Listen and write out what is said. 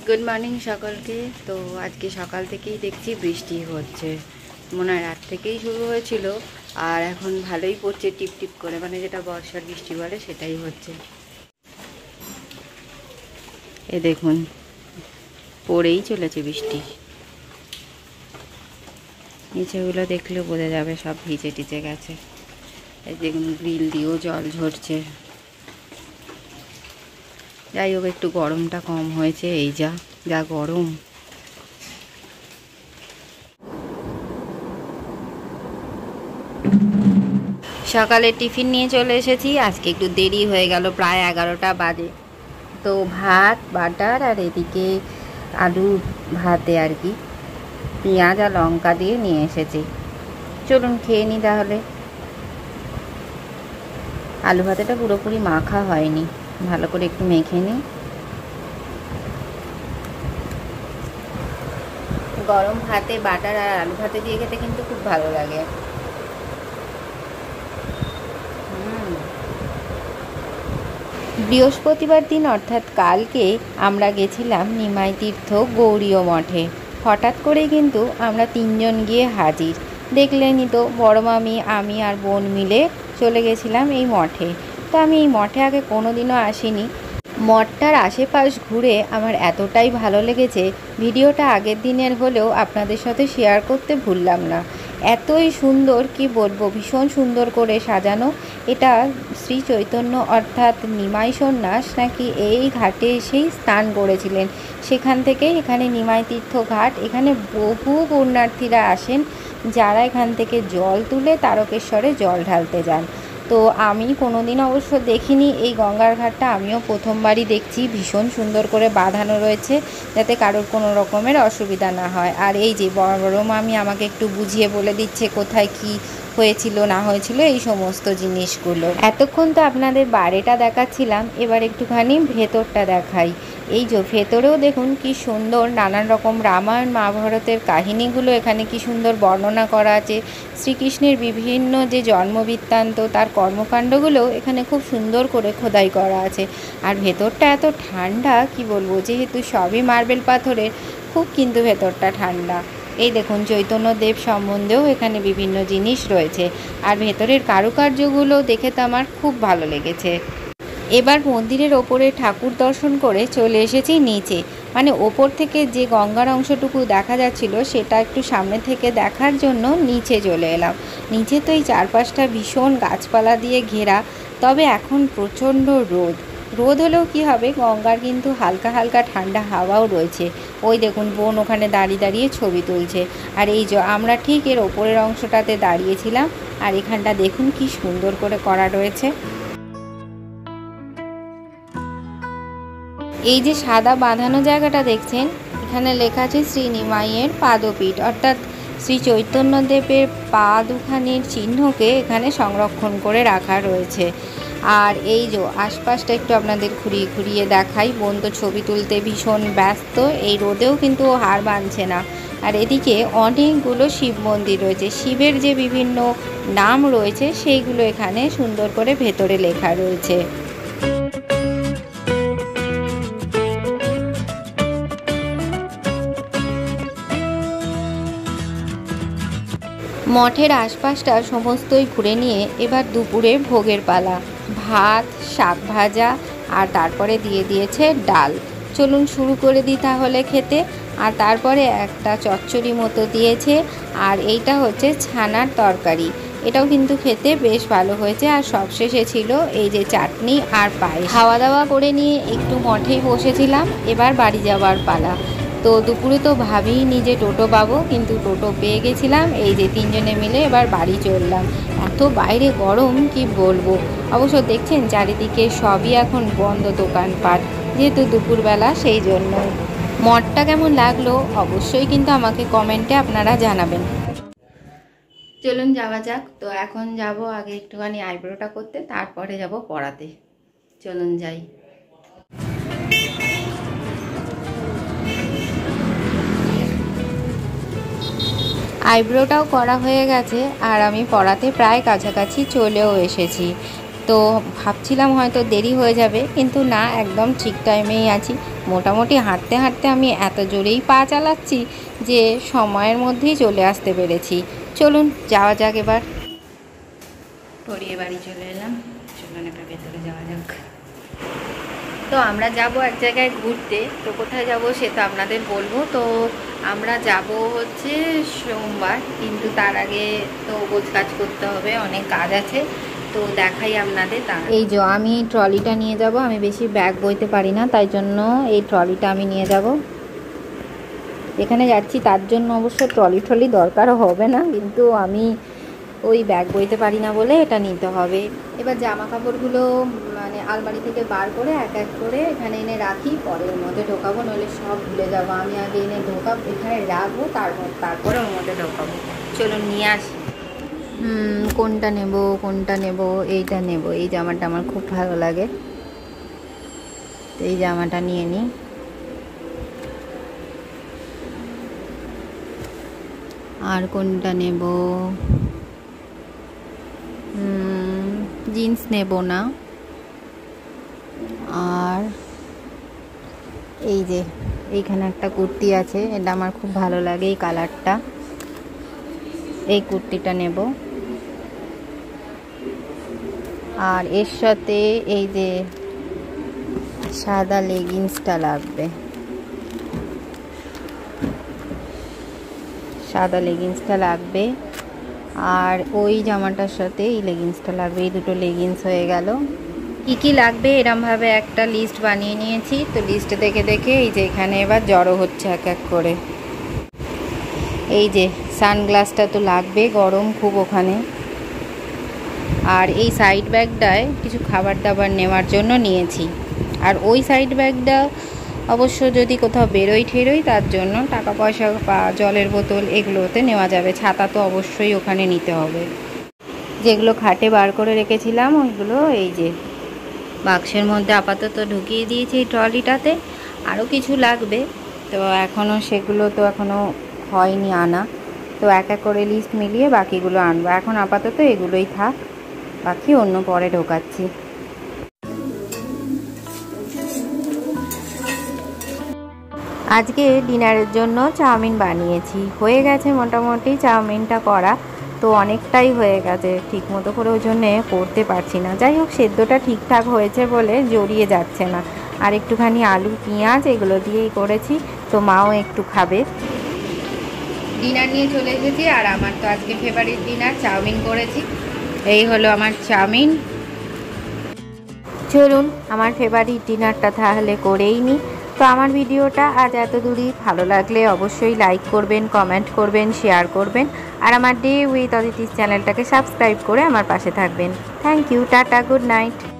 Good morning সকলকে। তো আজকে সকাল থেকেই দেখছি বৃষ্টি হচ্ছে, মনে হয় রাত থেকেই শুরু হয়েছিল আর এখন ভালোই পড়ছে টিপ টিপ করে, মানে যেটা বর্ষার বৃষ্টি বলে সেটাই হচ্ছে। এ দেখুন পড়েই চলেছে বৃষ্টি, নিচেগুলো দেখলে বোঝা যাবে সব ভিজে টিজে গেছে। এই দেখুন গ্রিল দিয়েও জল ঝরছে। যাই হোক একটু গরমটা কম হয়েছে, এই যা গরম। সকালে টিফিন নিয়ে চলে এসেছি, আজকে একটু দেরি হয়ে গেল, প্রায় 11টা বাজে। তো ভাত বাটার আর এদিকে আলু ভাতে আর কি পেঁয়াজ আর লঙ্কা দিয়ে নিয়ে এসেছি। চলুন খেয়ে নিই তাহলে। আলু ভাতেটা পুরোপুরি মাখা হয়নি, ভালো করে একটু মেখে নিই। গরম ভাতে বাটার আর আলু ভাতে দিয়ে খেতে কিন্তু খুব ভালো লাগে। বৃহস্পতিবার দিন অর্থাৎ কালকে আমরা গেছিলাম নিমাই তীর্থ গৌরীয় মঠে। হঠাৎ করেই কিন্তু আমরা 3 জন গিয়ে হাজির। দেখলেনই তো, বড় মামি, আমি আর বোন মিলে চলে গেছিলাম এই মঠে। তো আমি এই মঠে আগে কোনোদিনও আসিনি। মঠটার আশেপাশ ঘুরে আমার এতটাই ভালো লেগেছে, ভিডিওটা আগের দিনের হলেও আপনাদের সাথে শেয়ার করতে ভুললাম না। এতই সুন্দর কি বলবো, ভীষণ সুন্দর করে সাজানো। এটা শ্রী চৈতন্য অর্থাৎ নিমাই সন্ন্যাস নাকি এই ঘাটে এসেই স্নান করেছিলেন, সেখান থেকেই এখানে নিমাই তীর্থ ঘাট। এখানে বহু পুণ্যার্থীরা আসেন যারা এখান থেকে জল তুলে তারকেশ্বরে জল ঢালতে যান। তো আমি কোনোদিন অবশ্য দেখিনি এই গঙ্গার ঘাটটা, আমিও প্রথমবারই দেখছি। ভীষণ সুন্দর করে বাঁধানো রয়েছে যাতে কারোর কোনো রকমের অসুবিধা না হয়। আর এই যে বড় মামি আমাকে একটু বুঝিয়ে বলে দিচ্ছে কোথায় কি হয়েছিল না হয়েছিল এই সমস্ত জিনিসগুলো। এতক্ষণ তো আপনাদের বাইরেটা দেখাচ্ছিলাম, এবার একটুখানি ভেতরটা দেখাই। এই যে ভেতরেও দেখুন কি সুন্দর নানান রকম রামায়ণ মহাভারতের কাহিনীগুলো এখানে কি সুন্দর বর্ণনা করা আছে। শ্রীকৃষ্ণের বিভিন্ন যে জন্মবৃত্তান্ত, তার কর্মকাণ্ডগুলো এখানে খুব সুন্দর করে খোদাই করা আছে। আর ভেতরটা এত ঠান্ডা কি বলবো, যেহেতু সবই মার্বেল পাথরের, খুব কিন্তু ভেতরটা ঠান্ডা। এই দেখুন চৈতন্যদেব সম্বন্ধেও এখানে বিভিন্ন জিনিস রয়েছে। আর ভেতরের কারুকার্যগুলো দেখে তো আমার খুব ভালো লেগেছে। এবার মন্দিরের ওপরে ঠাকুর দর্শন করে চলে এসেছি নিচে, মানে ওপর থেকে যে গঙ্গার অংশটুকু দেখা যাচ্ছিল সেটা একটু সামনে থেকে দেখার জন্য নিচে চলে এলাম। নিচে তো এই চারপাশটা ভীষণ গাছপালা দিয়ে ঘেরা, তবে এখন প্রচণ্ড রোদ হলেও কি হবে, গঙ্গার কিন্তু হালকা হালকা ঠান্ডা হাওয়াও রয়েছে। ওই দেখুন বোন ওখানে দাঁড়িয়ে দাঁড়িয়ে ছবি তুলছে। আর এই যে আমরা ঠিক এর ওপরের অংশটাতে দাঁড়িয়েছিলাম। আর এখানটা দেখুন কি সুন্দর করে করা রয়েছে। এই যে সাদা বাঁধানো জায়গাটা দেখছেন, এখানে লেখা আছে শ্রী নিমাইয়ের পাদপীঠ, অর্থাৎ শ্রী চৈতন্যদেবের পা দুখানির চিহ্নকে এখানে সংরক্ষণ করে রাখা রয়েছে। আর এই যে আশপাশটা একটু আপনাদের ঘুরিয়ে ঘুরিয়ে দেখাই। বোন তো ছবি তুলতে ভীষণ ব্যস্ত, এই রোদেও কিন্তু ও হার মানছে না। আর এদিকে অনেকগুলো শিব মন্দির রয়েছে, শিবের যে বিভিন্ন নাম রয়েছে সেইগুলো এখানে সুন্দর করে ভেতরে লেখা রয়েছে। মঠের আশপাশটা সমস্তই ঘুরে নিয়ে এবার দুপুরে ভোগের পালা। ভাত, শাক ভাজা আর তারপরে দিয়ে দিয়েছে ডাল। চলুন শুরু করে দিই তাহলে খেতে। আর তারপরে একটা চচ্চড়ি মতো দিয়েছে, আর এইটা হচ্ছে ছানার তরকারি। এটাও কিন্তু খেতে বেশ ভালো হয়েছে। আর সবশেষে ছিল এই যে চাটনি আর পায়েস। খাওয়া দাওয়া করে নিয়ে একটু মঠেই বসেছিলাম, এবার বাড়ি যাওয়ার পালা। তো দুপুরে তো ভাবিনি যে টোটো পাবো, কিন্তু টোটো পেয়ে গেছিলাম। এই যে 3 জনে মিলে এবার বাড়ি চললাম। এত বাইরে গরম কি বলবো। অবশ্য দেখছেন চারিদিকে সবই এখন বন্ধ দোকানপাট, যেহেতু দুপুরবেলা, সেই জন্য। মঠটা কেমন লাগলো অবশ্যই কিন্তু আমাকে কমেন্টে আপনারা জানাবেন। চলুন যাওয়া যাক। তো এখন যাব আগে একটুখানি আইব্রোটা করতে, তারপরে যাব পড়াতে। চলুন যাই। আইব্রোটাও করা হয়ে গেছে আর আমি পড়াতে প্রায় কাছাকাছি চলেও এসেছি। তো ভাবছিলাম হয়তো দেরি হয়ে যাবে, কিন্তু না, একদম ঠিক টাইমেই আছি। মোটামুটি হাঁটতে হাঁটতে আমি এত জোরেই পা চালাচ্ছি যে সময়ের মধ্যেই চলে আসতে পেরেছি। চলুন যাওয়া যাক এবার। পড়িয়ে বাড়ি চলে এলাম, চলুন এবার ভেতরে যাওয়া যাক। তো আমরা যাব এক জায়গায় ঘুরতে, তো কোথায় যাব সে তো আপনাদের বলবো। তো আমরা যাব হচ্ছে সোমবার, কিন্তু তার আগে তো গোছগাছ করতে হবে, অনেক কাজ আছে, তো দেখাই আপনাদের। এই যে আমি ট্রলিটা নিয়ে যাব, আমি বেশি ব্যাগ বইতে পারি না, তাই জন্য এই ট্রলিটা আমি নিয়ে যাব। এখানে যাচ্ছি তার জন্য অবশ্য ট্রলি দরকার হবে না, কিন্তু আমি ওই ব্যাগ বইতে পারি না বলে এটা নিতে হবে। এবার জামা কাপড়গুলো মানে আলমারি থেকে বার করে এক এক করে এখানে এনে রাখি, পরে ওর মধ্যে ঢোকাবো, নইলে সব ভুলে যাবো। আমি আগে এনে ঢোকাবো, এখানে রাখবো, তারপরে ওর মধ্যে ঢোকাবো। চলুন নিয়ে আসি। কোনটা নেব? এইটা নেব। এই জামাটা আমার খুব ভালো লাগে, তো এই জামাটা নিয়ে নিই। আর কোনটা নেব? জিন্স নেব না। আর এই যে এইখানে একটা কুর্তি আছে, এটা আমার খুব ভালো লাগে, এই কালারটা, এই কুর্তিটা নেব। আর এর সাথে এই যে সাদা লেগিংসটা লাগবে, আর ওই জামাটার সাথে এই লেগিংসটা লাগবে। এই দুটো লেগিংস হয়ে গেল। কি লাগবে এরমভাবে একটা লিস্ট বানিয়ে নিয়েছি, তো লিস্ট দেখে দেখে এই যে এখানে এবার জড়ো হচ্ছে এক এক করে। এই যে সানগ্লাসটা তো লাগবে, গরম খুব ওখানে। আর এই সাইড ব্যাগটায় কিছু খাবার দাবার নেওয়ার জন্য নিয়েছি। আর ওই সাইড ব্যাগটা অবশ্য যদি কোথাও বেরোই তার জন্য টাকা পয়সা বা জলের বোতল এগুলোতে নেওয়া যাবে। ছাতা তো অবশ্যই ওখানে নিতে হবে। যেগুলো খাটে বার করে রেখেছিলাম ওইগুলো এই যে বাক্সের মধ্যে আপাতত ঢুকিয়ে দিয়েছি এই ট্রলিটাতে। আরও কিছু লাগবে, তো সেগুলো তো এখনও হয়নি আনা, তো এক এক করে লিস্ট মিলিয়ে বাকিগুলো আনবো। এখন আপাতত এগুলোই থাক, বাকি অন্য পরে ঢোকাচ্ছি। আজকে ডিনারের জন্য চাউমিন বানিয়েছি, হয়ে গেছে মোটামুটি চাউমিনটা করা, তো অনেকটাই হয়ে গেছে, ঠিকমতো করে ওই জন্যে করতে পারছি না। যাই হোক, সেদ্ধটা ঠিকঠাক হয়েছে বলে জড়িয়ে যাচ্ছে না। আর একটুখানি আলু পেঁয়াজ এগুলো দিয়েই করেছি, তো মাও একটু খাবে। ডিনার নিয়ে চলে এসেছি, আর আমার তো আজকে ফেভারিট ডিনার চাউমিন করেছি। এই হলো আমার চাউমিন। চলুন আমার ফেভারিট ডিনারটা তাহলে করেই নিই। তো আমার ভিডিওটা আজ এত দূরই, ভালো লাগলে অবশ্যই লাইক করবেন, কমেন্ট করবেন, শেয়ার করবেন, আর আমার ডে উইথ অদিতিস চ্যানেলটাকে সাবস্ক্রাইব করে আমার পাশে থাকবেন। Thank you, tata, good night.